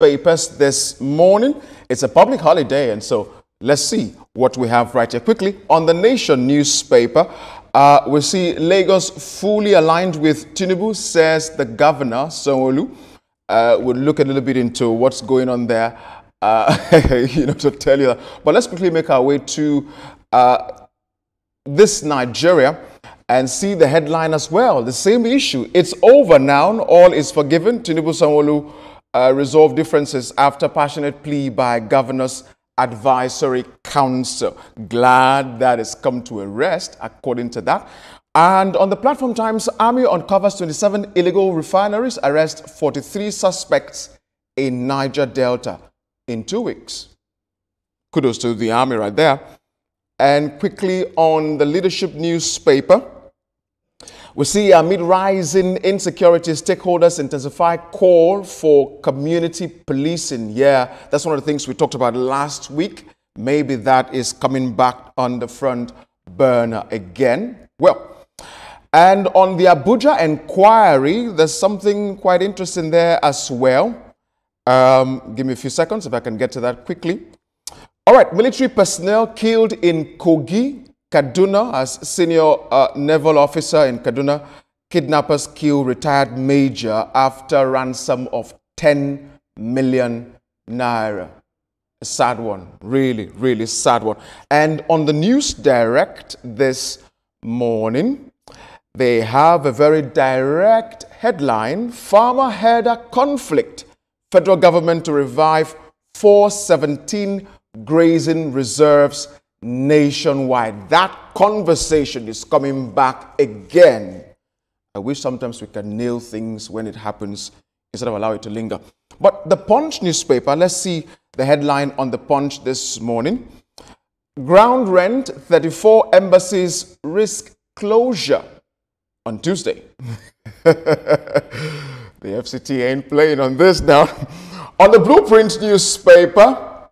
newspapers this morning. It's a public holiday, and so let's see what we have right here. Quickly, on the Nation newspaper, we see Lagos fully aligned with Tinubu, says the governor, Sanwo-Olu. We'll look a little bit into what's going on there, to tell you that. But let's quickly make our way to this Nigeria and see the headline as well. The same issue. It's over now. All is forgiven. Tinubu, Sanwo-Olu resolve differences after passionate plea by Governor's Advisory Council. Glad that it's come to a rest, according to that. And on the Platform Times, Army uncovers 27 illegal refineries, arrest 43 suspects in Niger Delta in 2 weeks. Kudos to the Army right there. And quickly on the Leadership newspaper, we see amid rising insecurity, stakeholders intensify call for community policing. Yeah, that's one of the things we talked about last week. Maybe that is coming back on the front burner again. Well, and on the Abuja inquiry, there's something quite interesting there as well. Give me a few seconds if I can get to that quickly. All right, military personnel killed in Kogi, Kaduna, as senior naval officer in Kaduna. Kidnappers kill retired major after ransom of 10 million naira. A sad one, really, really sad one. And on the News Direct this morning, they have a very direct headline: farmer herder conflict. Federal government to revive 417 grazing reserves nationwide. That conversation is coming back again. I wish sometimes we can nail things when it happens instead of allow it to linger. But the Punch newspaper, let's see the headline on the Punch this morning. Ground rent, 34 embassies risk closure on Tuesday. The FCT ain't playing on this now. On the Blueprint newspaper,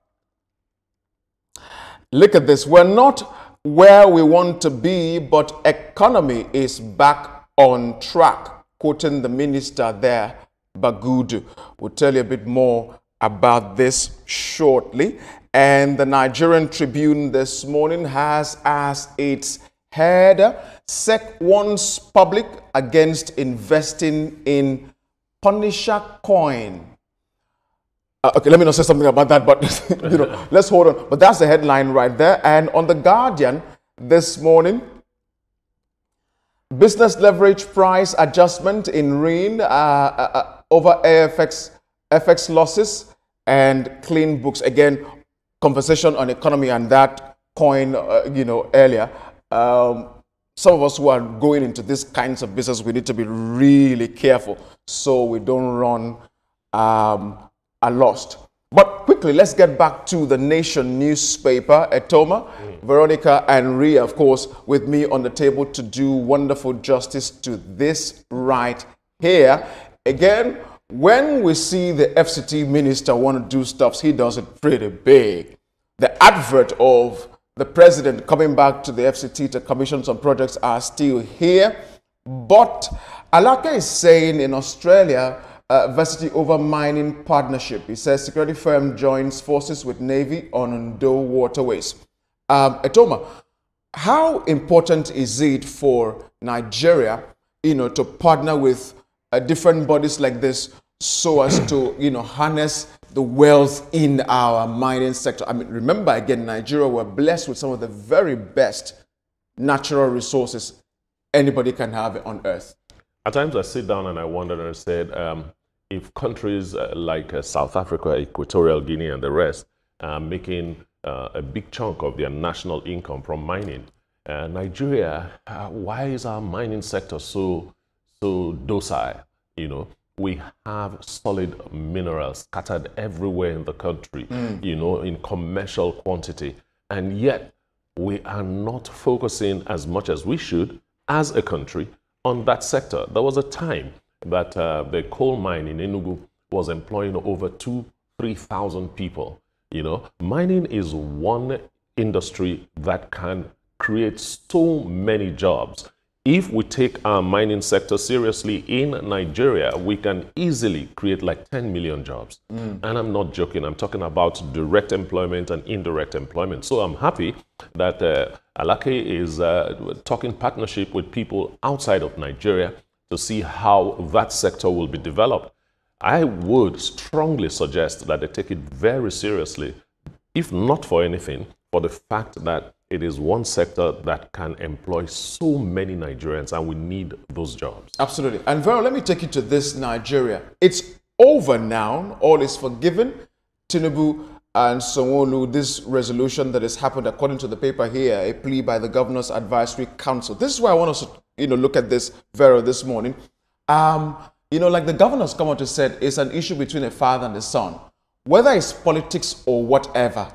look at this. We're not where we want to be, but economy is back on track. Quoting the minister there, Bagudu. We'll tell you a bit more about this shortly. And the Nigerian Tribune this morning has as its header, SEC warns public against investing in Punisher coin. Okay, let me not say something about that, but let's hold on. But that's the headline right there. And on The Guardian this morning, business leverage price adjustment in RIN over FX losses and clean books. Again, conversation on economy and that coin, earlier. Some of us who are going into these kinds of business, we need to be really careful so we don't run a lost. But quickly, let's get back to the Nation newspaper. Etoma, Veronica, and Ria, of course, with me on the table to do wonderful justice to this right here. Again, when we see the FCT minister want to do stuff, he does it pretty big. The advert of the president coming back to the FCT to commission some projects are still here. But Alaka is saying in Australia, varsity over mining partnership. He says security firm joins forces with Navy on Ondo waterways. Etoma, how important is it for Nigeria, to partner with different bodies like this so as to, harness the wealth in our mining sector? I mean, remember again, Nigeria were blessed with some of the very best natural resources anybody can have on earth. At times I sit down and I wonder, and I said, if countries like South Africa, Equatorial Guinea, and the rest are making a big chunk of their national income from mining, Nigeria, why is our mining sector so docile? We have solid minerals scattered everywhere in the country, in commercial quantity, and yet we are not focusing as much as we should as a country on that sector. There was a time that the coal mine in Enugu was employing over 2,000-3,000 people. Mining is one industry that can create so many jobs. if we take our mining sector seriously in Nigeria, we can easily create like 10 million jobs. And I'm not joking. I'm talking about direct employment and indirect employment. So I'm happy that Alake is talking partnership with people outside of Nigeria to see how that sector will be developed. I would strongly suggest that they take it very seriously, if not for anything, for the fact that it is one sector that can employ so many Nigerians, and we need those jobs. Absolutely. And Vero, let me take you to this Nigeria. It's over now. All is forgiven. Tinubu and Sanwo-Olu, this resolution that has happened, according to the paper here, a plea by the Governor's Advisory Council. This is why I want us to, look at this, Vero, this morning. Like the governor's come out and said, it's an issue between a father and a son. Whether it's politics or whatever,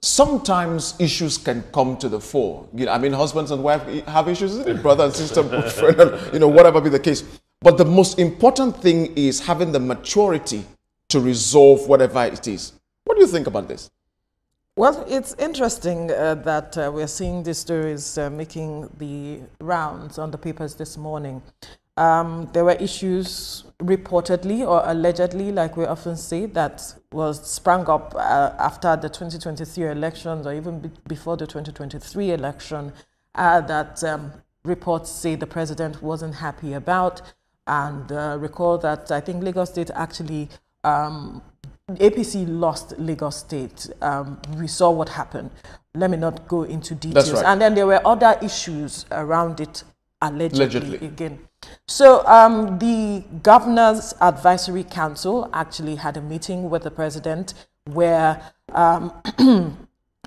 sometimes issues can come to the fore. Husbands and wives have issues, isn't it? Brother and sister, friend, whatever be the case. But the most important thing is having the maturity to resolve whatever it is. What do you think about this? Well, it's interesting that we're seeing these stories making the rounds on the papers this morning. There were issues reportedly or allegedly, like we often say, that sprang up after the 2023 elections or even before the 2023 election that reports say the president wasn't happy about. And recall that I think Lagos State actually, APC lost Lagos State. We saw what happened. Let me not go into details. That's right. And then there were other issues around it allegedly. Again. So the Governor's Advisory Council actually had a meeting with the president where Mr.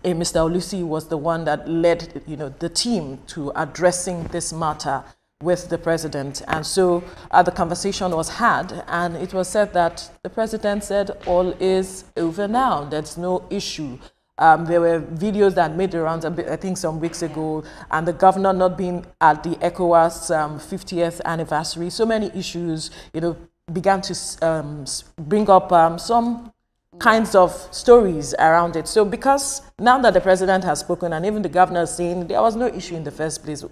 Olusi was the one that led the team to addressing this matter with the president. And so the conversation was had, and it was said that the president said all is over now. There's no issue. There were videos that made the rounds, I think, some weeks ago, and the governor not being at the ECOWAS 50th anniversary. So many issues, began to bring up some kinds of stories around it. So because now that the president has spoken and even the governor is saying there was no issue in the first place,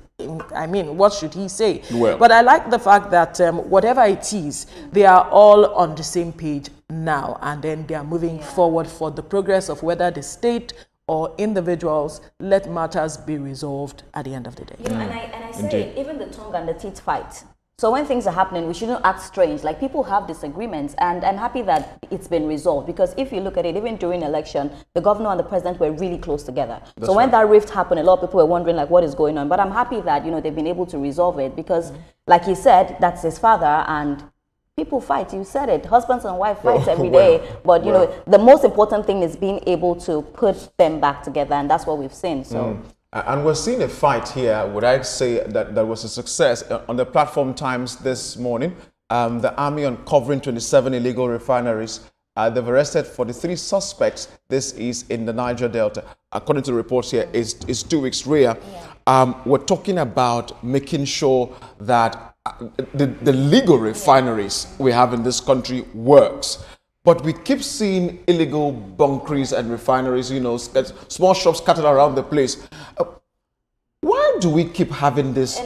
I mean, what should he say? Well, but I like the fact that whatever it is, they are all on the same page now, and then they are moving forward for the progress of whether the state or individuals let matters be resolved at the end of the day. And I say, even the tongue and the teeth fight. So when things are happening, we shouldn't act strange. Like, people have disagreements, and I'm happy that it's been resolved, because if you look at it, even during election, the governor and the president were really close together. So when that rift happened, a lot of people were wondering, like, what is going on? But I'm happy that, they've been able to resolve it, because, like he said, that's his father, and people fight. You said it. Husbands and wives fight every day. But, the most important thing is being able to put them back together, and that's what we've seen. So. And we're seeing a fight here. Would I say that was a success? On the Platform Times this morning, the army uncovering 27 illegal refineries. They've arrested 43 suspects. This is in the Niger Delta. According to the reports here, it's 2 weeks rear. We're talking about making sure that the legal refineries we have in this country works. But we keep seeing illegal bunkeries and refineries, small shops scattered around the place. Why do we keep having this,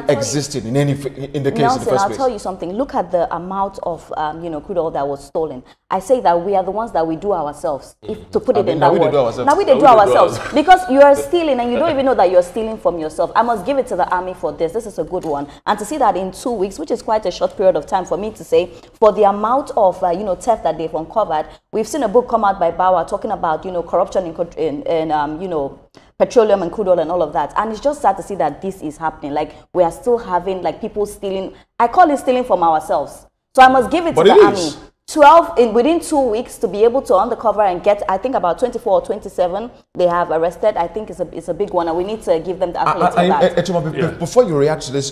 existing in the case in the first place? I'll tell you something. Look at the amount of, crude oil that was stolen. I say that we are the ones that we do ourselves, to put it in that word. Now we do ourselves. Because you are stealing and you don't even know that you're stealing from yourself. I must give it to the army for this. This is a good one. And to see that in 2 weeks, which is quite a short period of time for me to say, for the amount of, theft that they've uncovered. We've seen a book come out by Bauer talking about, corruption in petroleum and crude oil and all of that. And it's just sad to see that this is happening. Like, we are still having, like, people stealing. I call it stealing from ourselves. So I must give it to the army. Within 2 weeks to be able to undercover and get, I think, about 24 or 27 they have arrested. I think it's a big one, and we need to give them the accolades for that. Before you react to this,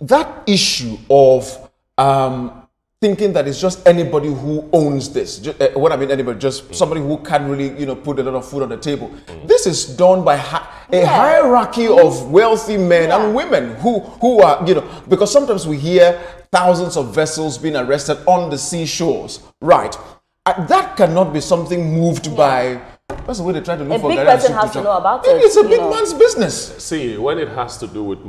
that issue of thinking that it's just anybody who owns this. What I mean anybody, just somebody who can really, put a lot of food on the table. This is done by a hierarchy of wealthy men and women who are, because sometimes we hear thousands of vessels being arrested on the seashores. Right. That cannot be something moved by... That's the way they try to look for... A big person has to know about it. It's a big man's business. See, when it has to do with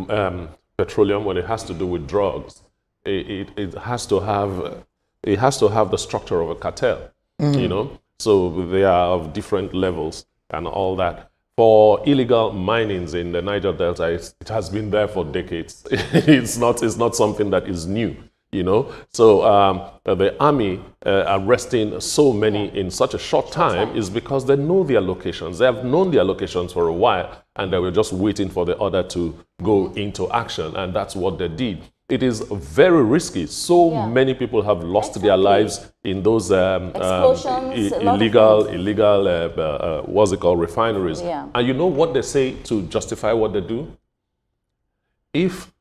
petroleum, when it has to do with drugs, it has to have the structure of a cartel, you know. So they are of different levels and all that. For illegal minings in the Niger Delta, it has been there for decades. It's not something that is new, you know. So the army arresting so many in such a short time is because they know their locations. They have known their locations for a while, and they were just waiting for the order to go into action, and that's what they did. It is very risky. So many people have lost their lives in those illegal, what's it called, refineries. Yeah. And you know what they say to justify what they do? If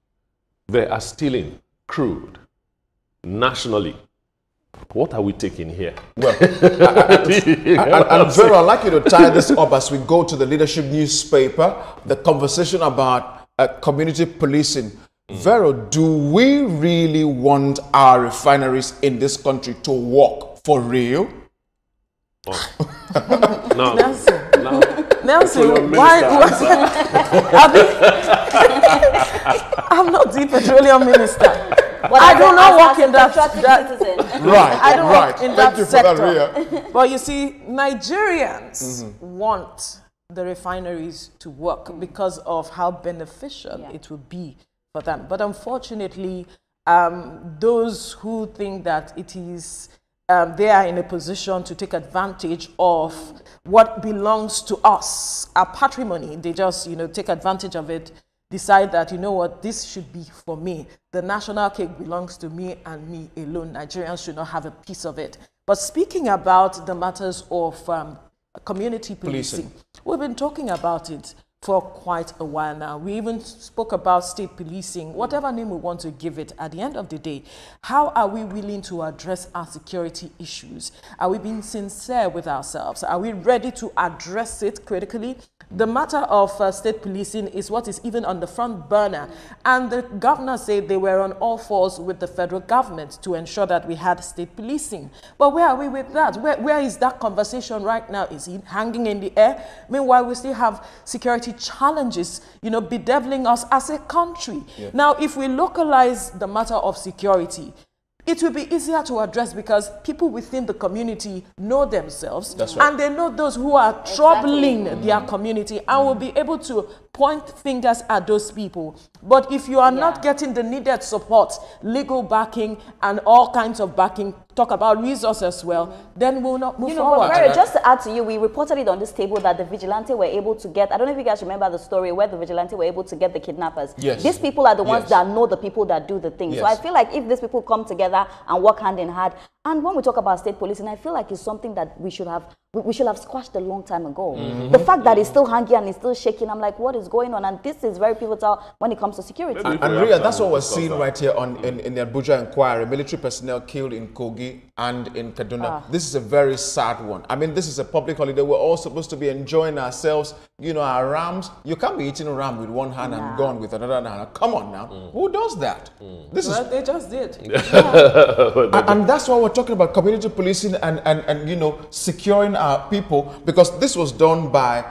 they are stealing crude nationally, what are we taking here? Well, and Vero, I'd like you to tie this up as we go to the leadership newspaper, the conversation about community policing. Vero, do we really want our refineries in this country to work for real? No. Nelson, why? I'm not the petroleum minister. But I do not work in that. Right, I don't work in that sector. That, but you see, Nigerians want the refineries to work because of how beneficial it will be for them. But unfortunately, those who think that it is they are in a position to take advantage of what belongs to us, our patrimony, they just, you know, take advantage of it, decide that, you know what, this should be for me. The national cake belongs to me and me alone. Nigerians should not have a piece of it. But speaking about the matters of community policing, we've been talking about it for quite a while now. We even spoke about state policing, whatever name we want to give it. At the end of the day, how are we willing to address our security issues? Are we being sincere with ourselves? Are we ready to address it critically? The matter of state policing is what is even on the front burner. And the governor said they were on all fours with the federal government to ensure that we had state policing. But where are we with that? Where is that conversation right now? Is it hanging in the air? Meanwhile, we still have security challenges, you know, bedeviling us as a country. Now, if we localize the matter of security, it will be easier to address because people within the community know themselves and they know those who are troubling their community and will be able to point fingers at those people. But if you are not getting the needed support, legal backing and all kinds of backing, talk about resources as well, then we'll not move forward. But just to add to you, we reported it on this table that the vigilante were able to get, I don't know if you guys remember the story where the vigilante were able to get the kidnappers. These people are the ones that know the people that do the thing. So I feel like if these people come together and work hand in hand, and when we talk about state policing, I feel like it's something that we should have squashed a long time ago. The fact that it's still hanging and it's still shaking, I'm like, what is going on? And this is very pivotal when it comes to security. And Ria, that's what we're seeing right here in the Abuja Inquiry. Military personnel killed in Kogi and in Kaduna. This is a very sad one. I mean, this is a public holiday. We're all supposed to be enjoying ourselves. You know, our rams. You can't be eating a ram with one hand and gone with another hand. Come on now. Who does that? This is they just did. And that's why we're talking about community policing and you know, securing our people, because this was done by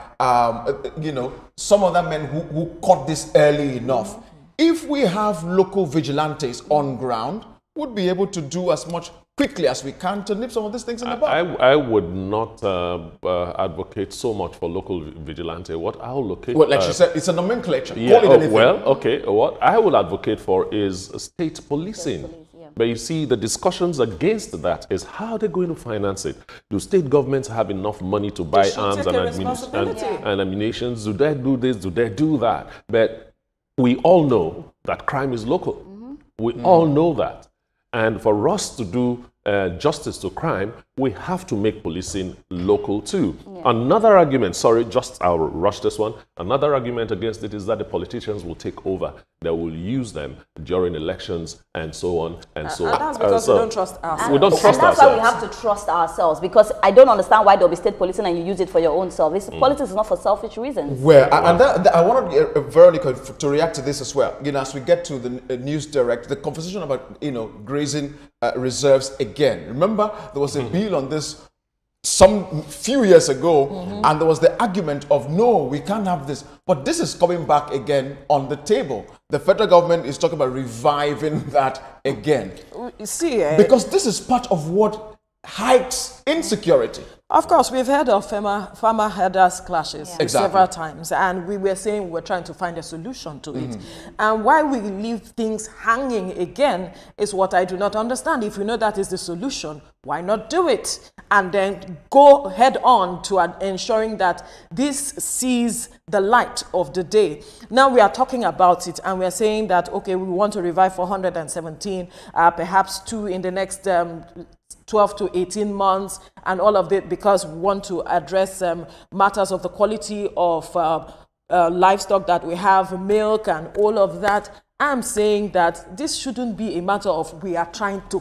you know, some other men who caught this early enough. If we have local vigilantes on ground, we'd be able to do as much quickly as we can to nip some of these things in the bud. I would not advocate so much for local vigilante. What I'll locate... Well, like she said, it's a nomenclature. What I will advocate for is state policing. But you see, the discussions against that is how they're going to finance it. Do state governments have enough money to buy arms and ammunition? Do they do this? Do they do that? But we all know that crime is local. We all know that. And for us to do justice to crime, we have to make policing local too. Another argument, I'll rush this one. Another argument against it is that the politicians will take over. They will use them during elections and so on and so on. That's because we don't trust ourselves. We don't trust ourselves. That's why we have to trust ourselves, because I don't understand why there'll be state policing and you use it for your own self. Politics is not for selfish reasons. Well, and I wanted Veronica to react to this as well. You know, as we get to the news direct, the conversation about, you know, grazing reserves again. Remember, there was a bill on this some few years ago, and there was the argument of, no, we can't have this. But this is coming back again on the table. The federal government is talking about reviving that again. See, because this is part of what hikes insecurity. Of course, we've heard of farmer herders clashes several times, and we were saying we're trying to find a solution to it. And why we leave things hanging again is what I do not understand. If you know that is the solution, why not do it? And then go head on to ensuring that this sees the light of the day. Now we are talking about it, and we're saying that, okay, we want to revive 417, perhaps 2 in the next 12 to 18 months, and all of it, because we want to address matters of the quality of livestock that we have, milk and all of that. I'm saying that this shouldn't be a matter of we are trying to.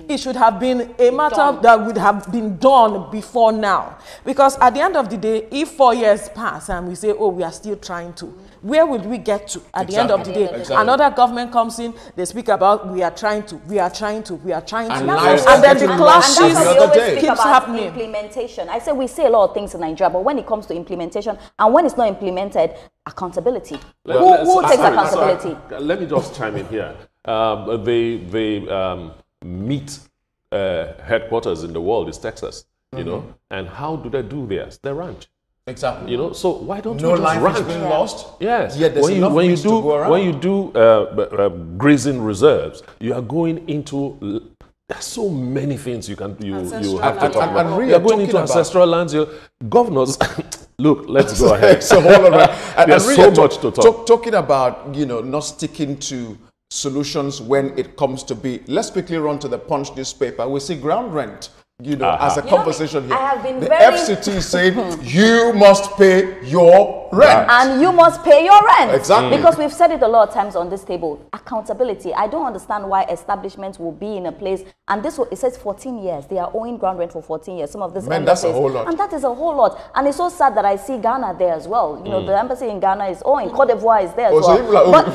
It should have been a matter that would have been done before now. Because at the end of the day, if 4 years pass and we say, oh, we are still trying to, where would we get to at the end of the day? Another government comes in, they speak about we are trying to, we are trying to, we are trying to. And then the clashes keeps happening. Implementation. I say we say a lot of things in Nigeria, but when it comes to implementation, and when it's not implemented, accountability. Who takes accountability? Let me just chime in here. Meat headquarters in the world is Texas, you know, and how do they do theirs? They ranch. Exactly. You know, so why don't no we just life ranch? has been lost. Yes. Yet there's enough meat to go around. When you do grazing reserves, you are going into there's so many things you have to talk about. And you're going into ancestral lands. Governors, look, let's go ahead. So hold on. There's so much to talk. Talking about, you know, not sticking to solutions when it comes to be. Let's quickly run to the Punch newspaper. We see ground rent, you know, as a conversation here. I have been the FCT is saying you must pay your rent. And you must pay your rent. Exactly. Because we've said it a lot of times on this table. Accountability. I don't understand why establishments will be in a place, and this it says 14 years. They are owing ground rent for 14 years. Some of this that's a whole lot. And that is a whole lot. And it's so sad that I see Ghana there as well. You know, the embassy in Ghana is owing. Cote d'Ivoire is there as well. But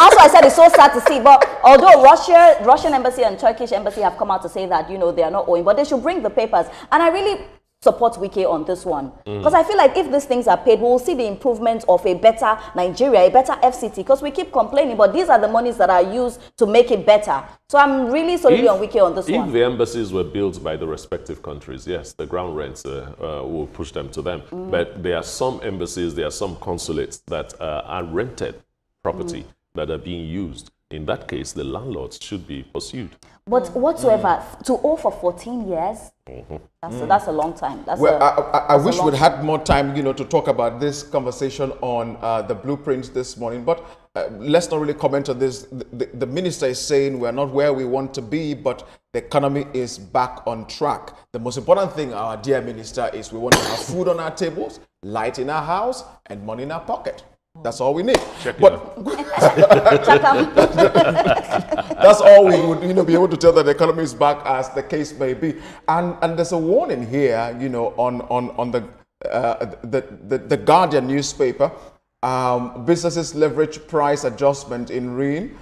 also I said it's so sad to see. But although Russian embassy and Turkish embassy have come out to say that, you know, they are not owing, but they should bring the papers. And I really support Wike on this one, because I feel like if these things are paid, we will see the improvement of a better Nigeria, a better FCT, because we keep complaining, but these are the monies that are used to make it better. So I'm really solidly on Wike on this one. If the embassies were built by the respective countries, yes, the ground rents will push them to them. But there are some embassies, there are some consulates that are rented property that are being used. In that case, the landlords should be pursued. But whatsoever, to owe for 14 years, that's a long time. I wish we'd had more time, you know, to talk about this conversation on the blueprints this morning. But let's not really comment on this. The minister is saying we're not where we want to be, but the economy is back on track. The most important thing, our dear minister, is we want to have food on our tables, light in our house, and money in our pocket. That's all we need. But that's all we would, you know, be able to tell that the economy is back, as the case may be. And there's a warning here, you know, on the Guardian newspaper. Businesses leverage price adjustment in RIN,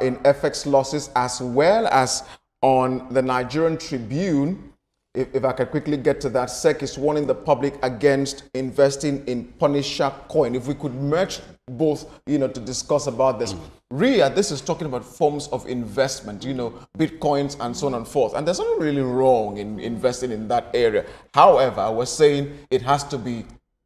in FX losses, as well as on the Nigerian Tribune. If I can quickly get to that, SEC is warning the public against investing in Punisher coin. If we could merge both, you know, to discuss about this. Ria, this is talking about forms of investment, you know, Bitcoins and so on and forth. And there's nothing really wrong in investing in that area. However, we're saying it has to be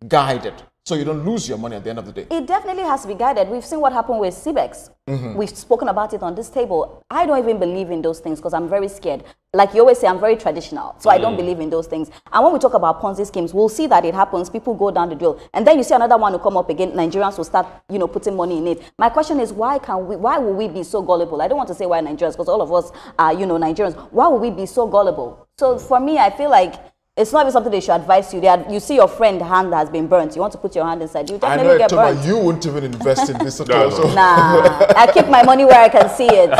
guided, so you don't lose your money at the end of the day. It definitely has to be guided. We've seen what happened with CBEX. We've spoken about it on this table. I don't even believe in those things because I'm very scared. Like you always say, I'm very traditional, so I don't believe in those things. And when we talk about Ponzi schemes, we'll see that it happens. People go down the drill, and then you see another one will come up again. Nigerians will start, you know, putting money in it. My question is, why will we be so gullible? I don't want to say why Nigerians, because all of us are, you know, Nigerians. Why will we be so gullible? So for me, I feel like it's not even something they should advise you. You see your friend's hand has been burnt. You want to put your hand inside. You definitely get burnt. You wouldn't even invest in this at all. So. Nah, I keep my money where I can see it.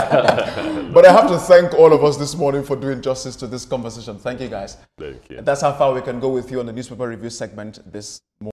But I have to thank all of us this morning for doing justice to this conversation. Thank you, guys. Thank you. That's how far we can go with you on the newspaper review segment this morning.